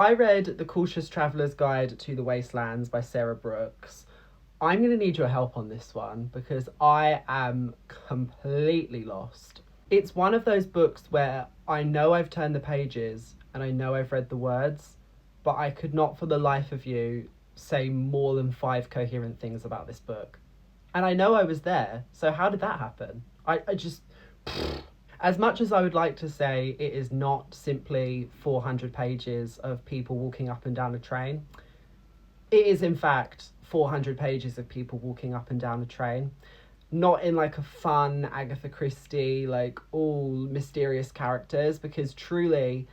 I read The Cautious Traveller's Guide to the Wastelands by Sarah Brooks. I'm going to need your help on this one because I am completely lost. It's one of those books where I know I've turned the pages and I know I've read the words, but I could not for the life of you say more than five coherent things about this book. And I know I was there, so how did that happen? I just. As much as I would like to say it is not simply 400 pages of people walking up and down a train, it is in fact 400 pages of people walking up and down a train. Not in like a fun Agatha Christie, like all mysterious characters, because truly,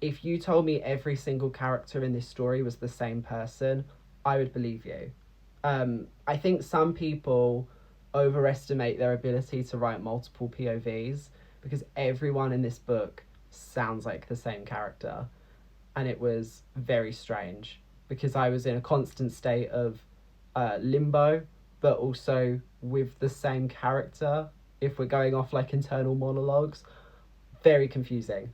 if you told me every single character in this story was the same person, I would believe you. I think some people overestimate their ability to write multiple POVs because everyone in this book sounds like the same character. And it was very strange because I was in a constant state of limbo, but also with the same character. If we're going off like internal monologues, very confusing,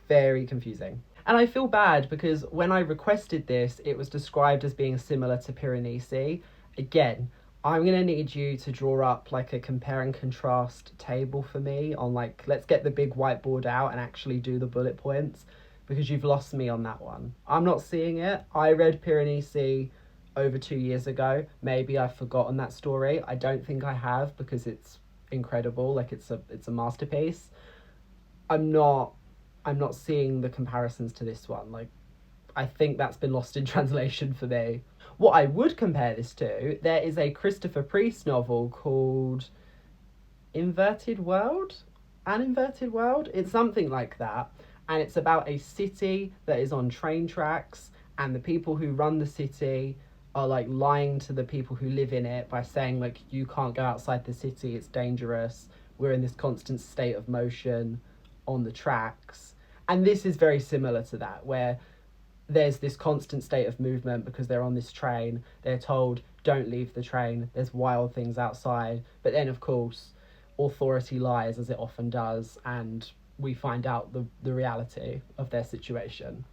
very confusing. And I feel bad because when I requested this, it was described as being similar to Piranesi. Again, I'm going to need you to draw up like a compare and contrast table for me on like, let's get the big whiteboard out and actually do the bullet points because you've lost me on that one. I'm not seeing it. I read Piranesi over 2 years ago. Maybe I've forgotten that story. I don't think I have because it's incredible. Like it's a masterpiece. I'm not seeing the comparisons to this one. Like I think that's been lost in translation for me. What I would compare this to, there is a Christopher Priest novel called Inverted World? An Inverted World? It's something like that. And it's about a city that is on train tracks, and the people who run the city are like lying to the people who live in it by saying like, you can't go outside the city, it's dangerous. We're in this constant state of motion on the tracks. And this is very similar to that, where there's this constant state of movement because they're on this train. They're told, don't leave the train. There's wild things outside. But then, of course, authority lies, as it often does, and we find out the reality of their situation.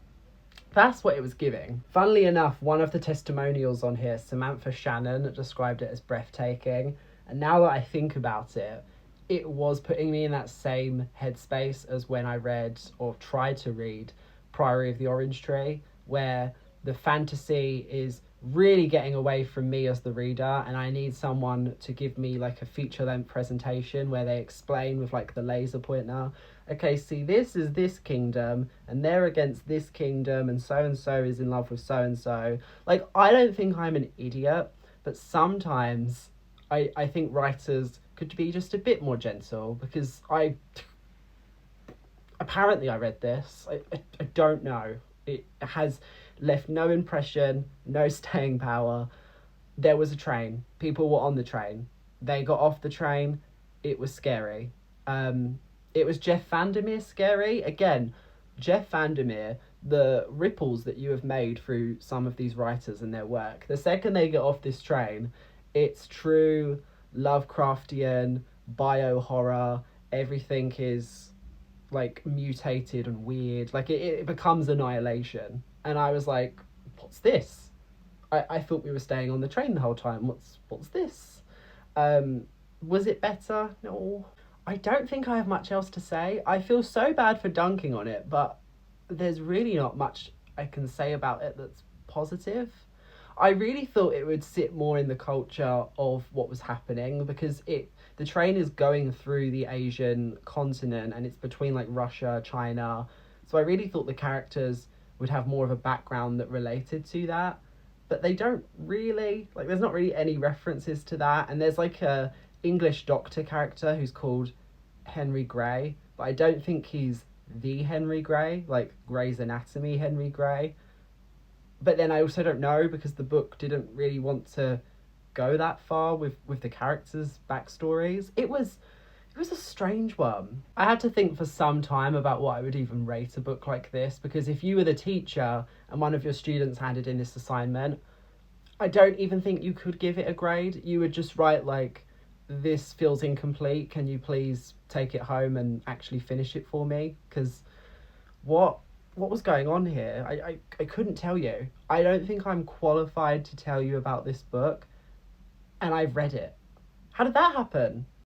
That's what it was giving. Funnily enough, one of the testimonials on here, Samantha Shannon, described it as breathtaking. And now that I think about it, it was putting me in that same headspace as when I read or tried to read Priory of the Orange Tree, where the fantasy is really getting away from me as the reader, and I need someone to give me like a feature-length presentation where they explain with like the laser pointer, okay, see, this is this kingdom and they're against this kingdom and so is in love with so and so. Like, I don't think I'm an idiot, but sometimes I think writers could be just a bit more gentle, because apparently I read this. I don't know. It has left no impression, no staying power. There was a train. People were on the train. They got off the train. It was scary. It was Jeff Vandermeer scary. Again, Jeff Vandermeer, the ripples that you have made through some of these writers and their work. The second they get off this train, it's true Lovecraftian, bio-horror. Everything is like mutated and weird. Like it becomes Annihilation. And I was like, what's this? I thought we were staying on the train the whole time. What's this? Was it better? No. I don't think I have much else to say. I feel so bad for dunking on it, but there's really not much I can say about it that's positive. I really thought it would sit more in the culture of what was happening, because the train is going through the Asian continent and it's between like Russia, China. So I really thought the characters would have more of a background that related to that. But they don't really. Like, there's not really any references to that. And there's like a English doctor character who's called Henry Grey, but I don't think he's the Henry Grey, like Grey's Anatomy Henry Grey. But then I also don't know, because the book didn't really want to go that far with the characters' backstories. It was a strange one. I had to think for some time about what I would even rate a book like this, because if you were the teacher and one of your students handed in this assignment, I don't even think you could give it a grade. You would just write like, this feels incomplete, can you please take it home and actually finish it for me? Because what what was going on here? I couldn't tell you. I don't think I'm qualified to tell you about this book, and I've read it. How did that happen?